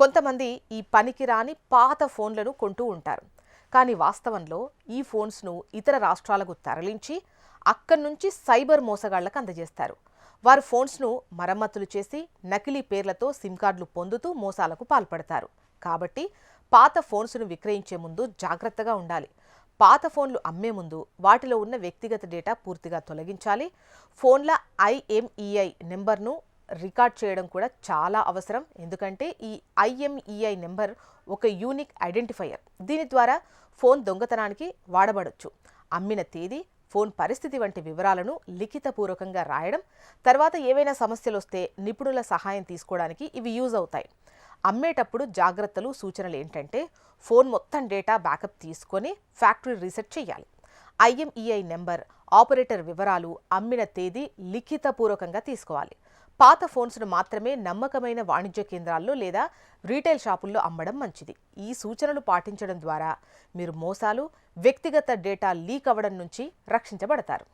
కొంతమంది ఈ పనికిరాని పాత ఫోన్లను కొంటూ ఉంటారు. కానీ వాస్తవంలో ఈ ఫోన్స్ను ఇతర రాష్ట్రాలకు తరలించి అక్కడి నుంచి సైబర్ మోసగాళ్లకు అందజేస్తారు. వారు ఫోన్స్ను మరమ్మతులు చేసి నకిలీ పేర్లతో సిమ్ కార్డులు పొందుతూ మోసాలకు పాల్పడతారు. కాబట్టి పాత ఫోన్స్ను విక్రయించే ముందు జాగ్రత్తగా ఉండాలి. పాత ఫోన్లు అమ్మే ముందు వాటిలో ఉన్న వ్యక్తిగత డేటా పూర్తిగా తొలగించాలి. ఫోన్ల IMEI నెంబర్ను రికార్డ్ చేయడం కూడా చాలా అవసరం. ఎందుకంటే ఈ IMEI నెంబర్ ఒక యూనిక్ ఐడెంటిఫైయర్. దీని ద్వారా ఫోన్ దొంగతనానికి వాడబడొచ్చు. అమ్మిన తేదీ, ఫోన్ పరిస్థితి వంటి వివరాలను లిఖితపూర్వకంగా రాయడం, తర్వాత ఏవైనా సమస్యలు వస్తే నిపుణుల సహాయం తీసుకోవడానికి ఇవి యూజ్ అవుతాయి. అమ్మేటప్పుడు జాగ్రత్తలు, సూచనలు ఏంటంటే ఫోన్ మొత్తం డేటా బ్యాకప్ తీసుకొని ఫ్యాక్టరీ రీసెట్ చేయాలి. IMEI నెంబర్, ఆపరేటర్ వివరాలు, అమ్మిన తేదీ లిఖితపూర్వకంగా తీసుకోవాలి. పాత ఫోన్స్ను మాత్రమే నమ్మకమైన వాణిజ్య కేంద్రాల్లో లేదా రీటైల్ షాపుల్లో అమ్మడం మంచిది. ఈ సూచనలు పాటించడం ద్వారా మీరు మోసాలు, వ్యక్తిగత డేటా లీక్ అవ్వడం నుంచి రక్షించబడతారు.